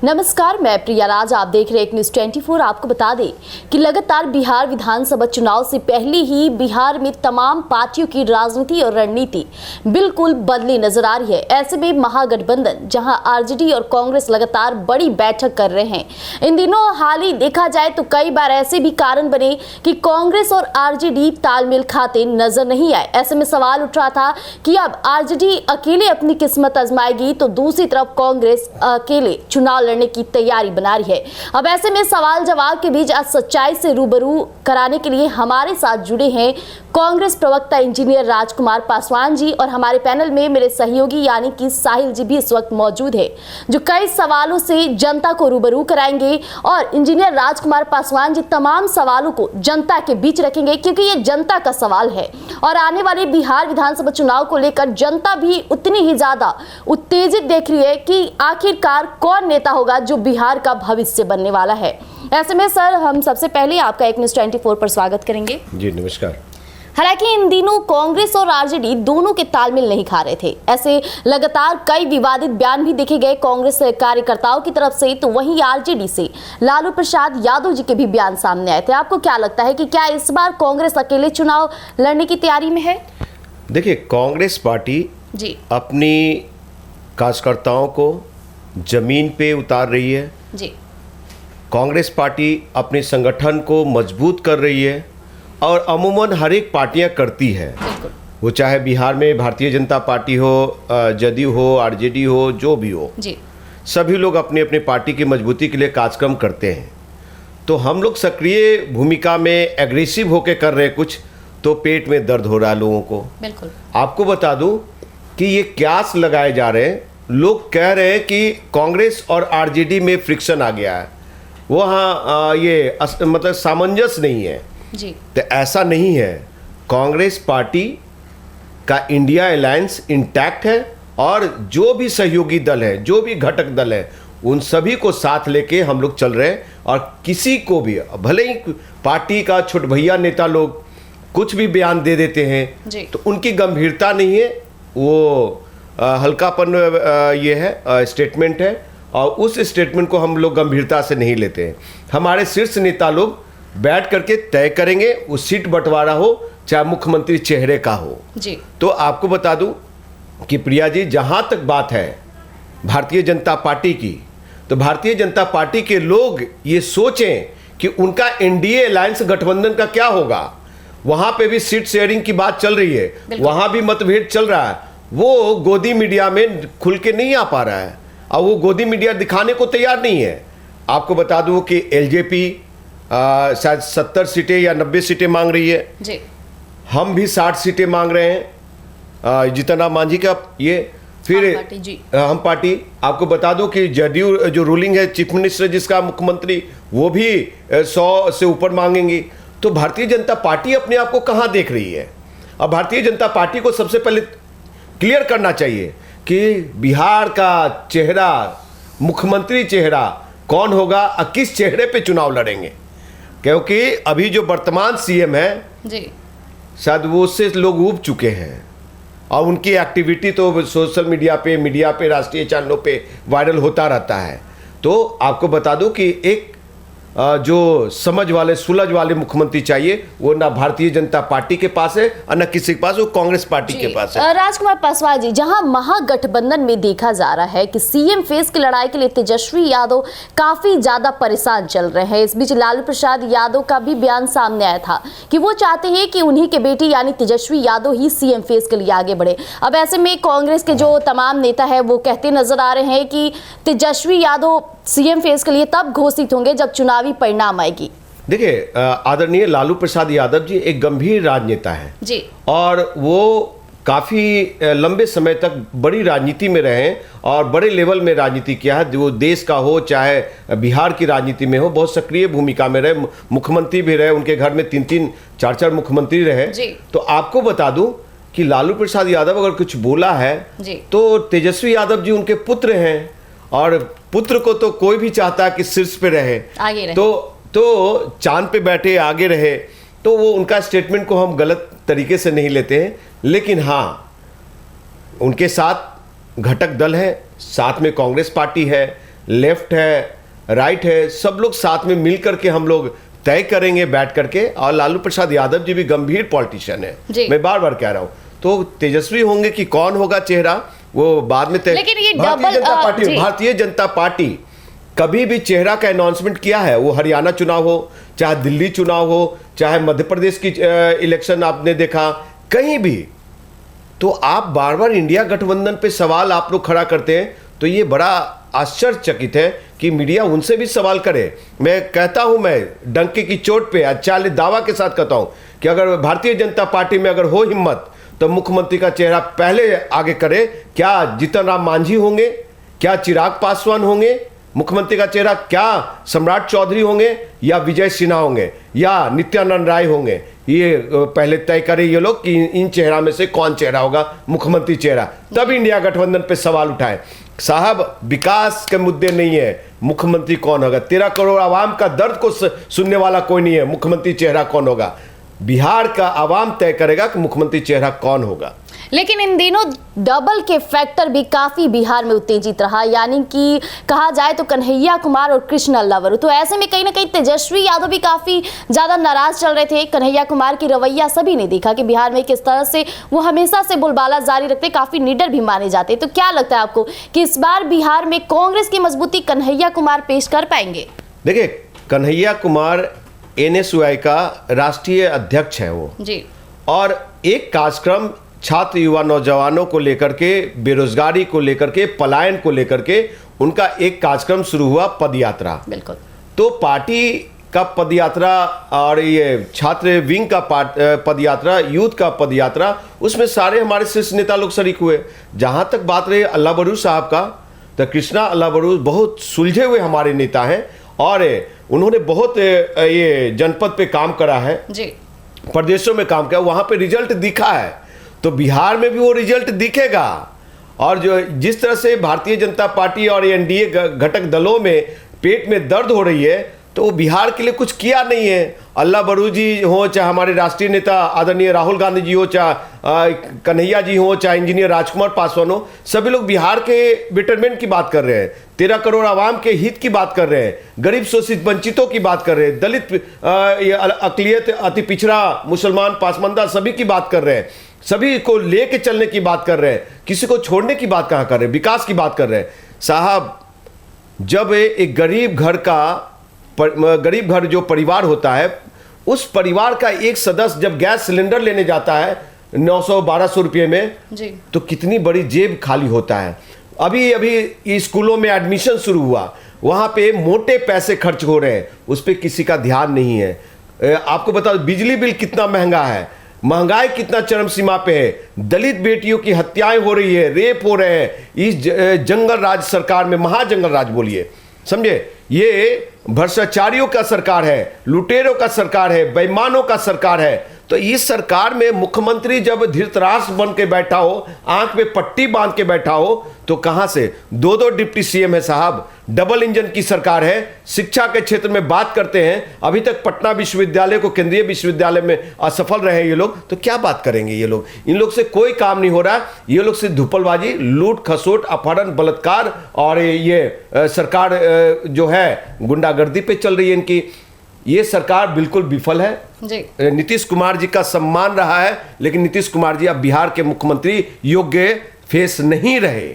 नमस्कार, मैं प्रिया राज। आप देख रहे हैं न्यूज़ 24। आपको बता दें कि लगातार बिहार विधानसभा चुनाव से पहले ही बिहार में तमाम पार्टियों की राजनीति और रणनीति बिल्कुल बदली नजर आ रही है। ऐसे में महागठबंधन, जहां आरजेडी और कांग्रेस लगातार बड़ी बैठक कर रहे हैं, इन दिनों हाल ही देखा जाए तो कई बार ऐसे भी कारण बने कि कांग्रेस और आरजेडी तालमेल खाते नजर नहीं आए। ऐसे में सवाल उठ रहा था कि अब आरजेडी अकेले अपनी किस्मत आजमाएगी तो दूसरी तरफ कांग्रेस अकेले चुनाव लड़ने की तैयारी बना रही है। अब ऐसे में सवाल जवाब के बीच आज सच्चाई से रूबरू कराने के लिए हमारे साथ जुड़े हैं कांग्रेस प्रवक्ता इंजीनियर राजकुमार पासवान जी, और हमारे पैनल में मेरे सहयोगी यानी कि साहिल जी भी इस वक्त मौजूद है, जो कई सवालों से जनता को रूबरू कराएंगे। और इंजीनियर राजकुमार पासवान जी तमाम सवालों को जनता के बीच रखेंगे, क्योंकि ये जनता का सवाल है और आने वाले बिहार विधानसभा चुनाव को लेकर जनता भी उतनी ही ज्यादा उत्तेजित देख रही है कि आखिरकार कौन नेता होगा जो बिहार का भविष्य बनने वाला है। ऐसे में सर, हम सबसे पहले आपका एक न्यूज़ 24 पर स्वागत करेंगे। जी नमस्कार। हालांकि इन दिनों कांग्रेस और आरजेडी दोनों के तालमेल नहीं खा रहे थे। ऐसे लगातार कई विवादित बयान भी देखे गए कांग्रेस कार्यकर्ताओं की तरफ से, तो वहीं आरजेडी से लालू प्रसाद यादव जी के भी बयान सामने आए थे। आपको क्या लगता है कि क्या इस बार कांग्रेस अकेले चुनाव लड़ने की तैयारी में है? देखिए, कांग्रेस पार्टी जी अपनी कार्यकर्ताओं को जमीन पे उतार रही है जी। कांग्रेस पार्टी अपने संगठन को मजबूत कर रही है और अमूमन हर एक पार्टियां करती है। वो चाहे बिहार में भारतीय जनता पार्टी हो, जदयू हो, आरजेडी हो, जो भी हो जी। सभी लोग अपने अपने पार्टी की मजबूती के लिए कार्यक्रम करते हैं। तो हम लोग सक्रिय भूमिका में एग्रेसिव होकर कर रहे हैं कुछ, तो पेट में दर्द हो रहा है लोगों को। बिल्कुल। मतलब आपको बता दूं कि ये क्यास लगाए जा रहे हैं। लोग कह रहे हैं कि कांग्रेस और आरजेडी में फ्रिक्शन आ गया है, वहाँ ये मतलब सामंजस्य नहीं है जी। तो ऐसा नहीं है। कांग्रेस पार्टी का इंडिया अलायंस इंटैक्ट है और जो भी सहयोगी दल है, जो भी घटक दल है, उन सभी को साथ लेके हम लोग चल रहे हैं। और किसी को भी, भले ही पार्टी का छोट भैया नेता लोग कुछ भी बयान दे देते हैं जी। तो उनकी गंभीरता नहीं है, वो हल्कापन ये है, स्टेटमेंट है, और उस स्टेटमेंट को हम लोग गंभीरता से नहीं लेते हैं। हमारे शीर्ष नेता लोग बैठ करके तय करेंगे, वो सीट बंटवारा हो चाहे मुख्यमंत्री चेहरे का हो जी। तो आपको बता दूं कि प्रिया जी, जहां तक बात है भारतीय जनता पार्टी की, तो भारतीय जनता पार्टी के लोग ये सोचें कि उनका एनडीए अलायंस गठबंधन का क्या होगा। वहां पे भी सीट शेयरिंग की बात चल रही है, वहां भी मतभेद चल रहा है। वो गोदी मीडिया में खुल के नहीं आ पा रहा है और वो गोदी मीडिया दिखाने को तैयार नहीं है। आपको बता दूं कि एलजेपी शायद 70 सीटें या 90 सीटें मांग रही है जी। हम भी 60 सीटें मांग रहे हैं। जीतन मांझी का ये फिर हम पार्टी आपको बता दो कि जदयू जो रूलिंग है, चीफ मिनिस्टर जिसका, मुख्यमंत्री, वो भी 100 से ऊपर मांगेंगी। तो भारतीय जनता पार्टी अपने आप को कहाँ देख रही है? अब भारतीय जनता पार्टी को सबसे पहले क्लियर करना चाहिए कि बिहार का चेहरा, मुख्यमंत्री चेहरा कौन होगा और किस चेहरे पे चुनाव लड़ेंगे। क्योंकि अभी जो वर्तमान सीएम है जी, शायद वो उससे लोग ऊब चुके हैं और उनकी एक्टिविटी तो सोशल मीडिया पे, राष्ट्रीय चैनलों पे वायरल होता रहता है। तो आपको बता दूं कि एक जो समझ वाले, सुलझ वाले मुख्यमंत्री चाहिए, वो ना भारतीय जनता पार्टी के पास है और ना किसी के पास, वो कांग्रेस पार्टी के पास है। राजकुमार पासवान जी, जहां महागठबंधन में देखा जा रहा है कि सीएम फेस की लड़ाई के लिए तेजस्वी यादव काफी ज्यादा परेशान चल रहे हैं। इस बीच लालू प्रसाद यादव का भी बयान सामने आया था कि वो चाहते हैं कि उन्हीं के बेटी यानी तेजस्वी यादव ही सीएम फेस के लिए आगे बढ़े। अब ऐसे में कांग्रेस के जो तमाम नेता है वो कहते नजर आ रहे हैं कि तेजस्वी यादव सीएम फेस के लिए तब घोषित होंगे जब चुनावी परिणाम आएगी। देखिए, आदरणीय लालू प्रसाद यादव जी एक गंभीर राजनेता है जी, और वो काफ़ी लंबे समय तक बड़ी राजनीति में रहे और बड़े लेवल में राजनीति किया है। वो देश का हो चाहे बिहार की राजनीति में हो, बहुत सक्रिय भूमिका में रहे, मुख्यमंत्री भी रहे, उनके घर में 3-3, 4-4 मुख्यमंत्री रहे। तो आपको बता दूं कि लालू प्रसाद यादव अगर कुछ बोला है तो तेजस्वी यादव जी उनके पुत्र हैं और पुत्र को तो कोई भी चाहता है कि शीर्ष पे रहे, आगे रहे। तो चांद पे बैठे आगे रहे। तो वो उनका स्टेटमेंट को हम गलत तरीके से नहीं लेते हैं, लेकिन हाँ, उनके साथ घटक दल है, साथ में कांग्रेस पार्टी है, लेफ्ट है, राइट है, सब लोग साथ में मिल करके हम लोग तय करेंगे बैठ करके। और लालू प्रसाद यादव जी भी गंभीर पॉलिटिशियन है, मैं बार बार कह रहा हूँ। तो तेजस्वी होंगे कि कौन होगा चेहरा वो बाद में तय। लेकिन ये भारतीय जनता पार्टी कभी भी चेहरा का अनाउंसमेंट किया है? वो हरियाणा चुनाव हो, चाहे दिल्ली चुनाव हो, चाहे मध्य प्रदेश की इलेक्शन आपने देखा, कहीं भी। तो आप बार बार इंडिया गठबंधन पे सवाल आप लोग खड़ा करते हैं, तो ये बड़ा आश्चर्यचकित है कि मीडिया उनसे भी सवाल करे। मैं कहता हूं, मैं डंके की चोट पे अच्छा दावा के साथ कहता हूं कि अगर भारतीय जनता पार्टी में अगर हो हिम्मत तो मुख्यमंत्री का चेहरा पहले आगे करे। क्या जीतन राम मांझी होंगे? क्या चिराग पासवान होंगे मुख्यमंत्री का चेहरा? क्या सम्राट चौधरी होंगे या विजय सिन्हा होंगे या नित्यानंद राय होंगे? ये पहले तय करें ये लोग कि इन चेहरा में से कौन चेहरा होगा मुख्यमंत्री चेहरा, तब इंडिया गठबंधन पे सवाल उठाएं। साहब, विकास के मुद्दे नहीं है, मुख्यमंत्री कौन होगा। 13 करोड़ आवाम का दर्द को सुनने वाला कोई नहीं है, मुख्यमंत्री चेहरा कौन होगा। बिहार का आवाम तय करेगा कि मुख्यमंत्री चेहरा कौन होगा। लेकिन इन दिनों डबल के फैक्टर भी काफी बिहार में उत्तेजित रहा, यानी कि कहा जाए तो कन्हैया कुमार और कृष्ण अल्लावरू। तो ऐसे में कहीं ना कहीं तेजस्वी यादव भी काफी ज्यादा नाराज चल रहे थे। कन्हैया कुमार की रवैया सभी ने देखा कि बिहार में किस तरह से वो हमेशा से बोलबाला जारी रखते, काफी निडर भी माने जाते। तो क्या लगता है आपको कि इस बार बिहार में कांग्रेस की मजबूती कन्हैया कुमार पेश कर पाएंगे? देखिए, कन्हैया कुमार NSUI का राष्ट्रीय अध्यक्ष है वो जी, और एक कार्यक्रम छात्र युवा नौजवानों को लेकर के, बेरोजगारी को लेकर के, पलायन को लेकर के उनका एक कार्यक्रम शुरू हुआ, पदयात्रा। बिल्कुल। तो पार्टी का पदयात्रा और ये छात्र विंग का पदयात्रा, यूथ का पदयात्रा, उसमें सारे हमारे शीर्ष नेता लोग शरीक हुए। जहां तक बात रही अल्लावरू साहब का, तो कृष्णा अल्लावरू बहुत सुलझे हुए हमारे नेता हैं और उन्होंने बहुत ये जनपद पे काम करा है जी, प्रदेशों में काम किया, वहां पे रिजल्ट दिखा है। तो बिहार में भी वो रिजल्ट दिखेगा। और जो जिस तरह से भारतीय जनता पार्टी और NDA घटक दलों में पेट में दर्द हो रही है, तो वो बिहार के लिए कुछ किया नहीं है। अल्लावरू जी हो, चाहे हमारे राष्ट्रीय नेता आदरणीय राहुल गांधी जी हो, चाहे कन्हैया जी हो, चाहे इंजीनियर राजकुमार पासवान हो, सभी लोग बिहार के बेटरमेंट की बात कर रहे हैं, 13 करोड़ आवाम के हित की बात कर रहे हैं, गरीब शोषित वंचितों की बात कर रहे हैं, दलित अकलियत, अति पिछड़ा, मुसलमान, पासमंदा, सभी की बात कर रहे हैं, सभी को लेके चलने की बात कर रहे हैं, किसी को छोड़ने की बात कहाँ कर रहे हैं, विकास की बात कर रहे हैं। साहब, जब एक गरीब घर जो परिवार होता है, उस परिवार का एक सदस्य जब गैस सिलेंडर लेने जाता है 900-1200 रुपये में जी, तो कितनी बड़ी जेब खाली होता है। अभी स्कूलों में एडमिशन शुरू हुआ, वहाँ पे मोटे पैसे खर्च हो रहे हैं, उस पर किसी का ध्यान नहीं है। आपको बता दो, बिजली बिल कितना महंगा है, महंगाई कितना चरम सीमा पे है, दलित बेटियों की हत्याएं हो रही है, रेप हो रहे हैं इस जंगल राज सरकार में, महाजंगल राज बोलिए, समझे। ये भ्रष्टाचारियों का सरकार है, लुटेरों का सरकार है, बेईमानों का सरकार है। तो इस सरकार में मुख्यमंत्री जब धृतराष्ट्र बन के बैठा हो, आंख में पट्टी बांध के बैठा हो, तो कहां से 2 डिप्टी CM है साहब। डबल इंजन की सरकार है। शिक्षा के क्षेत्र में बात करते हैं, अभी तक पटना विश्वविद्यालय को केंद्रीय विश्वविद्यालय में असफल रहे ये लोग, तो क्या बात करेंगे ये लोग। इन लोग से कोई काम नहीं हो रहा। ये लोग से धुपलबाजी, लूट खसोट, अपहरण, बलात्कार और ये सरकार जो है गुंडागर्दी पे चल रही है इनकी। ये सरकार बिल्कुल विफल है जी। नीतीश कुमार जी का सम्मान रहा है, लेकिन नीतीश कुमार जी अब बिहार के मुख्यमंत्री योग्य फेस नहीं रहे।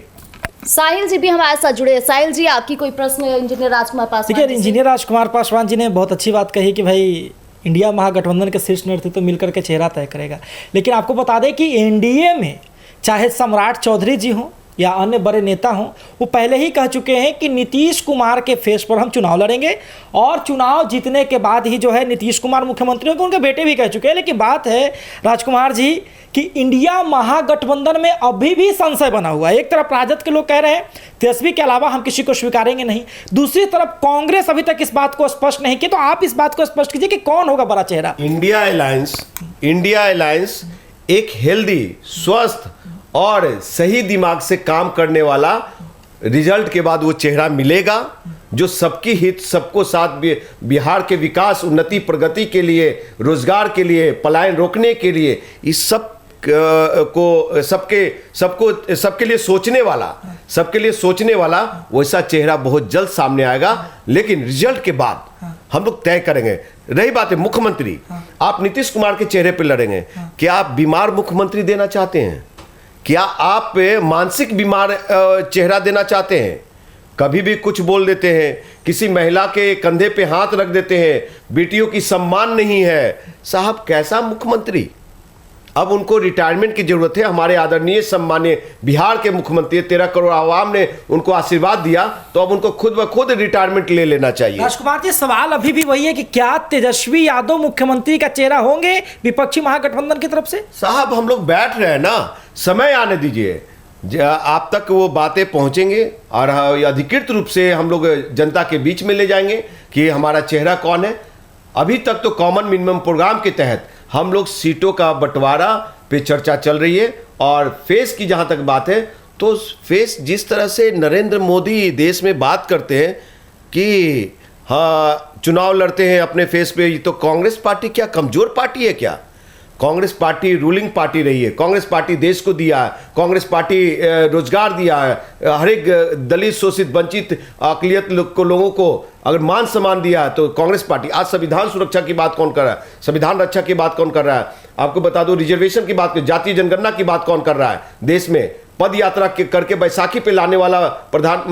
साहिल जी भी हमारे साथ जुड़े हैं। साहिल जी, आपकी कोई प्रश्न इंजीनियर राजकुमार पासवान? देखिए, इंजीनियर राजकुमार पासवान जी ने बहुत अच्छी बात कही कि भाई इंडिया महागठबंधन के शीर्ष नेतृत्व तो मिलकर के चेहरा तय करेगा। लेकिन आपको बता दें कि NDA में चाहे सम्राट चौधरी जी हों या अन्य बड़े नेता हों, वो पहले ही कह चुके हैं कि नीतीश कुमार के फेस पर हम चुनाव लड़ेंगे और चुनाव जीतने के बाद ही जो है नीतीश कुमार मुख्यमंत्री होंगे। उनके बेटे भी कह चुके हैं। लेकिन बात है राजकुमार जी कि इंडिया महागठबंधन में अभी भी संशय बना हुआ है। एक तरफ राजद के लोग कह रहे हैं तेजस्वी के अलावा हम किसी को स्वीकारेंगे नहीं, दूसरी तरफ कांग्रेस अभी तक इस बात को स्पष्ट नहीं की। तो आप इस बात को स्पष्ट कीजिए कि कौन होगा बड़ा चेहरा। इंडिया अलायंस एक हेल्दी, स्वस्थ और सही दिमाग से काम करने वाला, रिजल्ट के बाद वो चेहरा मिलेगा जो सबकी हित, सबको साथ बिहार के विकास, उन्नति, प्रगति के लिए, रोजगार के लिए, पलायन रोकने के लिए, इस सब को सबके लिए सोचने वाला वैसा चेहरा बहुत जल्द सामने आएगा। लेकिन रिजल्ट के बाद हम लोग तय करेंगे। रही बात है मुख्यमंत्री, आप नीतीश कुमार के चेहरे पे लड़ेंगे। क्या आप बीमार मुख्यमंत्री देना चाहते हैं? क्या आप मानसिक बीमार चेहरा देना चाहते हैं? कभी भी कुछ बोल देते हैं, किसी महिला के कंधे पे हाथ रख देते हैं, बेटियों की सम्मान नहीं है। साहब कैसा मुख्यमंत्री? अब उनको रिटायरमेंट की जरूरत है। हमारे आदरणीय सम्मानीय बिहार के मुख्यमंत्री 13 करोड़ आवाम ने उनको आशीर्वाद दिया, तो अब उनको खुद ब खुद रिटायरमेंट ले लेना चाहिए। राजकुमार जी, सवाल अभी भी वही है कि क्या तेजस्वी यादव मुख्यमंत्री का चेहरा होंगे विपक्षी महागठबंधन की तरफ से? साहब हम लोग बैठ रहे हैं ना, समय आने दीजिए, आप तक वो बातें पहुंचेंगे और अधिकृत रूप से हम लोग जनता के बीच में ले जाएंगे कि हमारा चेहरा कौन है। अभी तक तो कॉमन मिनिमम प्रोग्राम के तहत हम लोग सीटों का बंटवारा पे चर्चा चल रही है। और फेस की जहां तक बात है, तो फेस जिस तरह से नरेंद्र मोदी देश में बात करते हैं कि हाँ चुनाव लड़ते हैं अपने फेस पे, ये तो कांग्रेस पार्टी क्या कमजोर पार्टी है क्या? कांग्रेस पार्टी रूलिंग पार्टी रही है, कांग्रेस पार्टी देश को दिया है, कांग्रेस पार्टी रोजगार दिया है, हर एक दलित शोषित वंचित अकलियत लोगों को अगर मान सम्मान दिया है तो कांग्रेस पार्टी। आज संविधान सुरक्षा की बात कौन कर रहा है? संविधान रक्षा की बात कौन कर रहा है? आपको बता दो रिजर्वेशन की बात, जातीय जनगणना की बात कौन कर रहा है? देश में पद यात्रा करके बैसाखी पे लाने वाला प्रधान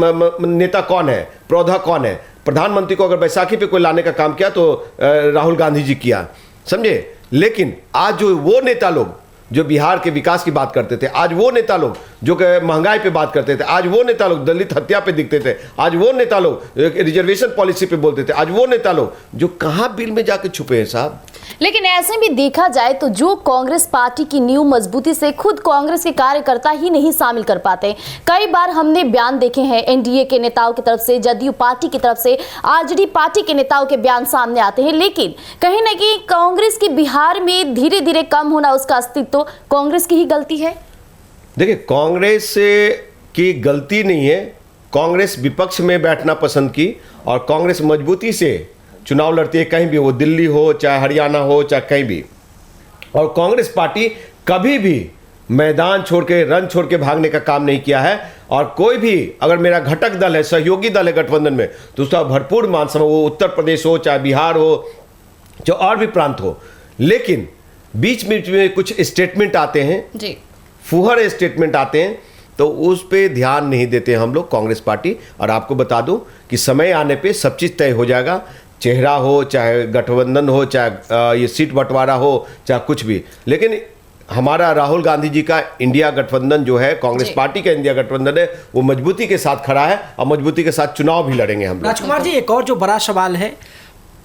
नेता कौन है? प्रौधा कौन है? प्रधानमंत्री को अगर बैसाखी पे कोई लाने का काम किया तो राहुल गांधी जी किया, समझे। लेकिन आज जो वो नेता लोग जो बिहार के विकास की बात करते थे, आज वो नेता लोग जो महंगाई पे बात करते थे, आज वो नेता लोग दलित हत्या पे दिखते थे, आज वो नेता लोग रिजर्वेशन पॉलिसी पे बोलते थे, आज वो नेता लोग जो कहाँ बिल में जाके छुपे हैं साहब। लेकिन ऐसे भी देखा जाए तो जो कांग्रेस पार्टी की नींव मजबूती से खुद कांग्रेस के कार्यकर्ता ही नहीं शामिल कर पाते। कई बार हमने बयान देखे हैं एनडीए के नेताओं की तरफ से, जदयू पार्टी की तरफ से, आरजेडी पार्टी के नेताओं के बयान सामने आते हैं, लेकिन कहीं ना कहीं कांग्रेस की बिहार में धीरे धीरे कम होना, उसका अस्तित्व कांग्रेस की ही गलती है। देखिए कांग्रेस की गलती नहीं है, कांग्रेस विपक्ष में बैठना पसंद की और कांग्रेस मजबूती से चुनाव लड़ती है, कहीं भी, वो दिल्ली हो चाहे हरियाणा हो चाहे कहीं भी। और कांग्रेस पार्टी कभी भी मैदान छोड़ के, रन छोड़ के भागने का काम नहीं किया है। और कोई भी अगर मेरा घटक दल है, सहयोगी दल है गठबंधन में, तो उसका भरपूर मान सम्मान, वो उत्तर प्रदेश हो चाहे बिहार हो चाहे और भी प्रांत हो। लेकिन बीच में कुछ स्टेटमेंट आते हैं जी, फुहर स्टेटमेंट आते हैं, तो उस पे ध्यान नहीं देते हम लोग कांग्रेस पार्टी। और आपको बता दूं कि समय आने पे सब चीज़ तय हो जाएगा, चेहरा हो चाहे गठबंधन हो चाहे ये सीट बंटवारा हो चाहे कुछ भी। लेकिन हमारा राहुल गांधी जी का इंडिया गठबंधन जो है, कांग्रेस पार्टी का इंडिया गठबंधन है, वो मजबूती के साथ खड़ा है और मजबूती के साथ चुनाव भी लड़ेंगे हम लोग। राजकुमार जी, एक और जो बड़ा सवाल है,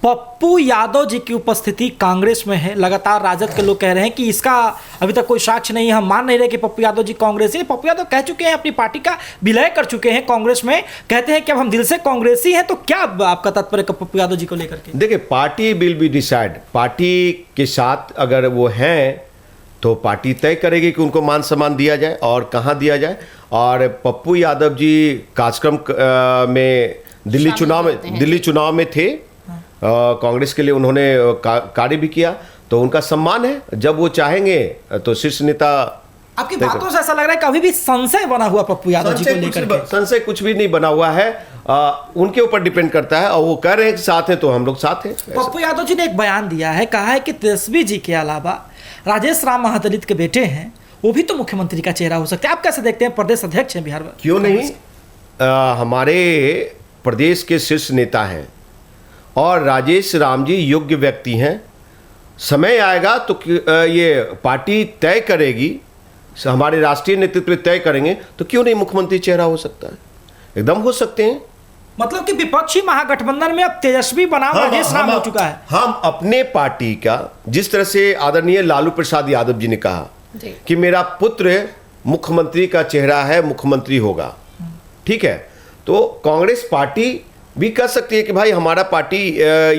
पप्पू यादव जी की उपस्थिति कांग्रेस में है। लगातार राजद के लोग कह रहे हैं कि इसका अभी तक कोई साक्ष्य नहीं है, हम मान नहीं रहे कि पप्पू यादव जी कांग्रेसी। पप्पू यादव कह चुके हैं, अपनी पार्टी का विलय कर चुके हैं कांग्रेस में, कहते हैं कि अब हम दिल से कांग्रेसी हैं। तो क्या आपका तात्पर्य पप्पू यादव जी को लेकर के? देखिए party will be decide, party के साथ अगर वो हैं तो पार्टी तय करेगी कि उनको मान सम्मान दिया जाए और कहाँ दिया जाए। और पप्पू यादव जी कार्यक्रम में दिल्ली चुनाव में थे, कांग्रेस के लिए उन्होंने कार्य भी किया, तो उनका सम्मान है। जब वो चाहेंगे तो शीर्ष नेता। आपकी बातों से ऐसा लग रहा है कभी भी संशय बना हुआ पप्पू यादव जी को लेकर के? संशय कुछ भी नहीं बना हुआ है, उनके ऊपर डिपेंड करता है। और वो कह रहे हैं कि साथ है तो हम लोग साथ हैं। पप्पू यादव जी ने एक बयान दिया है, कहा है कि तेजस्वी जी के अलावा राजेश राम महादलित के बेटे हैं, वो भी तो मुख्यमंत्री का चेहरा हो सकते हैं। आप कैसे देखते हैं? प्रदेश अध्यक्ष हैं बिहार में। क्यों नहीं, हमारे प्रदेश के शीर्ष नेता हैं और राजेश राम जी योग्य व्यक्ति हैं। समय आएगा तो ये पार्टी तय करेगी, हमारे राष्ट्रीय नेतृत्व तय करेंगे, तो क्यों नहीं मुख्यमंत्री चेहरा हो सकता है, एकदम हो सकते हैं। मतलब कि विपक्षी महागठबंधन में अब तेजस्वी बनाम राजेश राम हो चुका है। हम अपने पार्टी का, जिस तरह से आदरणीय लालू प्रसाद यादव जी ने कहा कि मेरा पुत्र मुख्यमंत्री का चेहरा है, मुख्यमंत्री होगा, ठीक है, तो कांग्रेस पार्टी भी कह सकती है कि भाई हमारा पार्टी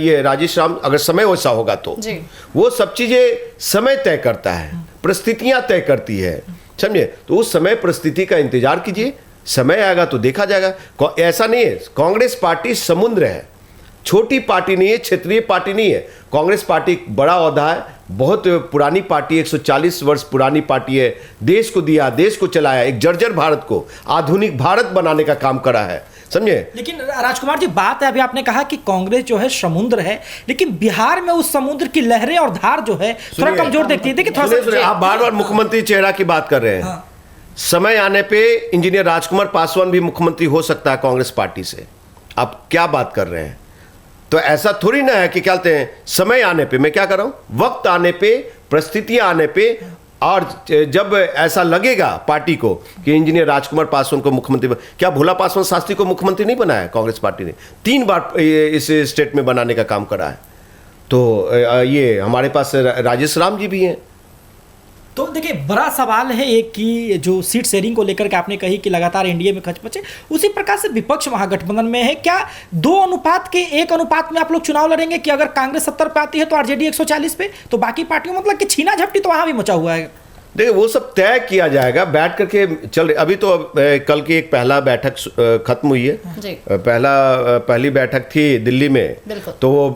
ये राजेश राम, अगर समय वैसा होगा तो वो सब चीजें समय तय करता है, परिस्थितियां तय करती है, समझे। तो उस समय परिस्थिति का इंतजार कीजिए, समय आएगा तो देखा जाएगा। ऐसा नहीं है, कांग्रेस पार्टी समुद्र है, छोटी पार्टी नहीं है, क्षेत्रीय पार्टी नहीं है। कांग्रेस पार्टी बड़ा ओहदा है, बहुत पुरानी पार्टी, 140 वर्ष पुरानी पार्टी है। देश को दिया, देश को चलाया, एक जर्जर भारत को आधुनिक भारत बनाने का काम करा है, समझे। लेकिन राजकुमार जी, बात है, अभी आपने कहा कि कांग्रेस जो है समुद्र है, लेकिन बिहार में उस समुद्र की लहरें और धार जो है थोड़ा कमजोर देखती है। देखिए थोड़ा सा आप बार बार मुख्यमंत्री चेहरा की बात कर रहे हैं। हाँ। समय आने पे इंजीनियर राजकुमार पासवान भी मुख्यमंत्री हो सकता है कांग्रेस पार्टी से। आप क्या बात कर रहे हैं? तो ऐसा थोड़ी ना है कि क्या कहते हैं, समय आने पे, मैं क्या कर रहा हूं, वक्त आने पे, परिस्थितियां आने पे, और जब ऐसा लगेगा पार्टी को कि इंजीनियर राजकुमार पासवान को मुख्यमंत्री क्या भोला पासवान शास्त्री को मुख्यमंत्री नहीं बनाया कांग्रेस पार्टी ने? 3 बार इस स्टेट में बनाने का काम करा है। तो ये हमारे पास राजेश राम जी भी हैं। तो देखिए, बड़ा सवाल है एक कि जो सीट शेयरिंग को लेकर के आपने कही कि लगातार एनडीए में खचपचे, उसी प्रकार से विपक्ष महागठबंधन में है। क्या 2:1 अनुपात में आप लोग चुनाव लड़ेंगे कि अगर कांग्रेस 70 पे आती है तो आरजेडी 140 पे, तो बाकी पार्टियों मतलब कि छीना झपटी तो वहां भी मचा हुआ है? देखिए वो सब तय किया जाएगा, बैठ करके चल रहे। अभी तो कल की एक पहला बैठक खत्म हुई है जी। पहली बैठक थी दिल्ली में। तो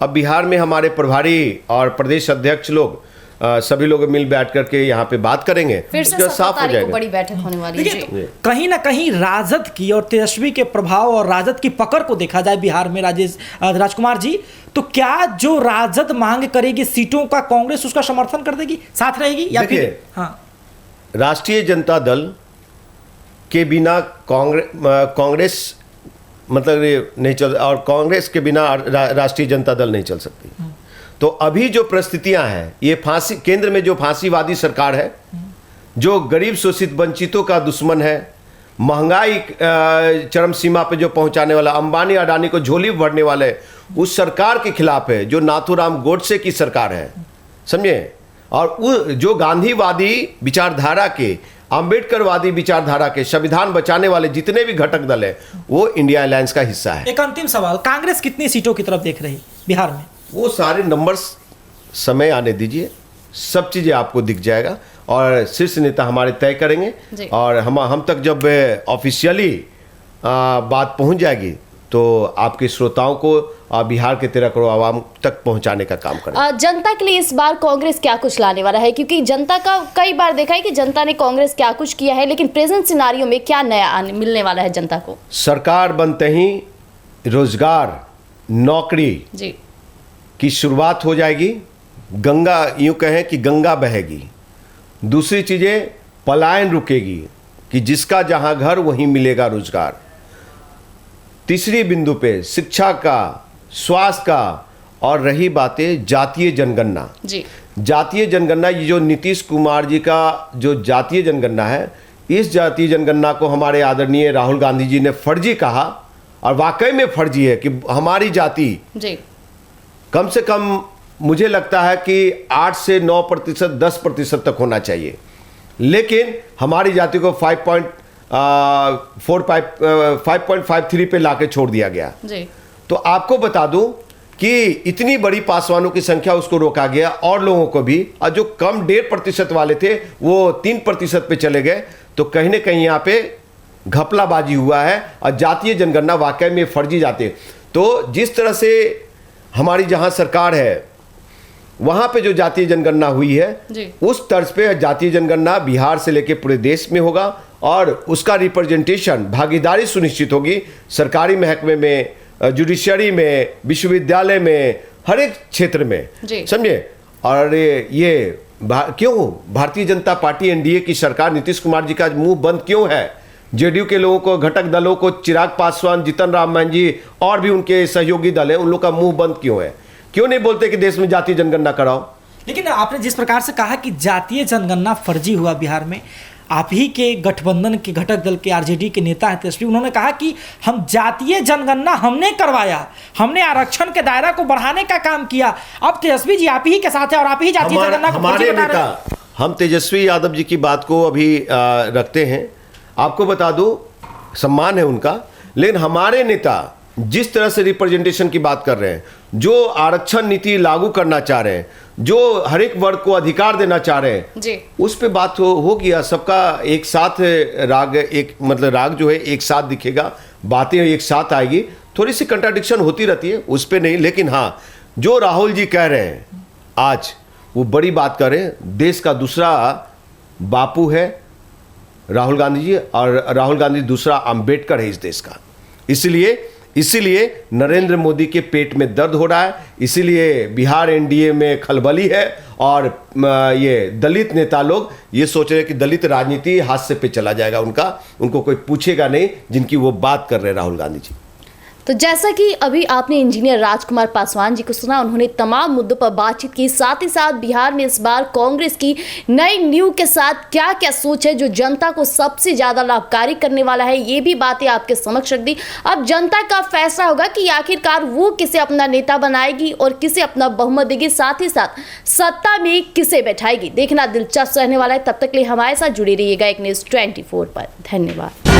अब बिहार में हमारे प्रभारी और प्रदेश अध्यक्ष लोग सभी लोग मिल बैठ करके यहाँ पे बात करेंगे, फिर से उसके बाद साफ हो जाएगा। बड़ी बैठक होने वाली है। देखिए, कहीं ना कहीं राजद की और तेजस्वी के प्रभाव और राजद की पकड़ को देखा जाए बिहार में, राजकुमार जी, तो क्या जो राजद मांग करेगी सीटों का, कांग्रेस उसका समर्थन कर देगी, साथ रहेगी, या फिर? हाँ, राष्ट्रीय जनता दल के बिना कांग्रेस मतलब नहीं चल, और कांग्रेस के बिना राष्ट्रीय जनता दल नहीं चल सकती। तो अभी जो परिस्थितियां हैं, ये फांसी, केंद्र में जो फांसीवादी सरकार है, जो गरीब शोषित वंचितों का दुश्मन है, महंगाई चरम सीमा पे जो पहुंचाने वाला, अंबानी अडानी को झोली भरने वाले, उस सरकार के खिलाफ है, जो नाथूराम गोडसे की सरकार है, समझे। और वो जो गांधीवादी विचारधारा के, अंबेडकरवादी विचारधारा के, संविधान बचाने वाले जितने भी घटक दल है, वो इंडिया अलायंस का हिस्सा है। एक अंतिम सवाल, कांग्रेस कितनी सीटों की तरफ देख रही बिहार में? वो सारे नंबर्स समय आने दीजिए, सब चीज़ें आपको दिख जाएगा, और शीर्ष नेता हमारे तय करेंगे। और हम तक जब ऑफिशियली बात पहुंच जाएगी तो आपके श्रोताओं को बिहार के 13 करोड़ आवाम तक पहुंचाने का काम करेंगे। जनता के लिए इस बार कांग्रेस क्या कुछ लाने वाला है? क्योंकि जनता का कई बार देखा है कि जनता ने कांग्रेस क्या कुछ किया है, लेकिन प्रेजेंट सिनारियो में क्या नया मिलने वाला है जनता को? सरकार बनते ही रोजगार, नौकरी जी की शुरुआत हो जाएगी। गंगा, यूं कहें कि गंगा बहेगी। दूसरी चीज़ें, पलायन रुकेगी कि जिसका जहां घर वहीं मिलेगा रोजगार। तीसरी बिंदु पे शिक्षा का, स्वास्थ्य का, और रही बातें जातीय जनगणना जी, जातीय जनगणना, ये जो नीतीश कुमार जी का जो जातीय जनगणना है, इस जातीय जनगणना को हमारे आदरणीय राहुल गांधी जी ने फर्जी कहा, और वाकई में फर्जी है कि हमारी जाति जी, कम से कम मुझे लगता है कि 8 से 9%, 10% तक होना चाहिए, लेकिन हमारी जाति को 5.53 पे लाके छोड़ दिया गया जी। तो आपको बता दूं कि इतनी बड़ी पासवानों की संख्या, उसको रोका गया, और लोगों को भी, और जो कम 1.5% वाले थे वो 3% पे चले गए। तो कहीं ना कहीं यहाँ पे घपलाबाजी हुआ है, और जातीय जनगणना वाकई में फर्जी जाती है। तो जिस तरह से हमारी जहां सरकार है, वहां पे जो जातीय जनगणना हुई है, उस तर्ज पे जातीय जनगणना बिहार से लेकर पूरे देश में होगा, और उसका रिप्रेजेंटेशन, भागीदारी सुनिश्चित होगी सरकारी महकमे में, जुडिशरी में, विश्वविद्यालय में, हर एक क्षेत्र में, समझे। और ये क्यों भारतीय जनता पार्टी एनडीए की सरकार, नीतीश कुमार जी का मुंह बंद क्यों है? जेडीयू के लोगों को, घटक दलों को, चिराग पासवान, जीतन राम मांझी और भी उनके सहयोगी दल हैं, उन लोगों का मुंह बंद क्यों है? क्यों नहीं बोलते कि देश में जातीय जनगणना कराओ? लेकिन आपने जिस प्रकार से कहा कि जातीय जनगणना फर्जी हुआ बिहार में, आप ही के गठबंधन के घटक दल के आरजेडी के नेता हैं तेजस्वी, उन्होंने कहा कि हम जातीय जनगणना हमने करवाया, हमने आरक्षण के दायरा को बढ़ाने का काम किया। अब तेजस्वी जी आप ही के साथ है और आप ही जातीय जनगणना को फर्जी बता रहे हैं। हम तेजस्वी यादव जी की बात को अभी रखते हैं, आपको बता दूं, सम्मान है उनका, लेकिन हमारे नेता जिस तरह से रिप्रेजेंटेशन की बात कर रहे हैं, जो आरक्षण नीति लागू करना चाह रहे हैं, जो हर एक वर्ग को अधिकार देना चाह रहे हैं जी, उस पे बात हो गया। सबका एक साथ राग, एक मतलब राग जो है एक साथ दिखेगा, बातें एक साथ आएगी, थोड़ी सी कंट्राडिक्शन होती रहती है, उस पे नहीं। लेकिन हाँ, जो राहुल जी कह रहे हैं आज, वो बड़ी बात करें। देश का दूसरा बापू है राहुल गांधी जी, और राहुल गांधी दूसरा अंबेडकर है इस देश का। इसीलिए नरेंद्र मोदी के पेट में दर्द हो रहा है, इसीलिए बिहार एनडीए में खलबली है, और ये दलित नेता लोग ये सोच रहे हैं कि दलित राजनीति हाथ से पे चला जाएगा उनको कोई पूछेगा नहीं, जिनकी वो बात कर रहे हैं राहुल गांधी जी। तो जैसा कि अभी आपने इंजीनियर राजकुमार पासवान जी को सुना, उन्होंने तमाम मुद्दों पर बातचीत की, साथ ही साथ बिहार में इस बार कांग्रेस की नई न्यू के साथ क्या क्या सोच है जो जनता को सबसे ज़्यादा लाभकारी करने वाला है, ये भी बातें आपके समक्ष रख दी। अब जनता का फैसला होगा कि आखिरकार वो किसे अपना नेता बनाएगी और किसे अपना बहुमत देगी, साथ ही साथ सत्ता में किसे बैठाएगी, देखना दिलचस्प रहने वाला है। तब तक के लिए हमारे साथ जुड़े रहिएगा एक न्यूज़ 24 पर। धन्यवाद।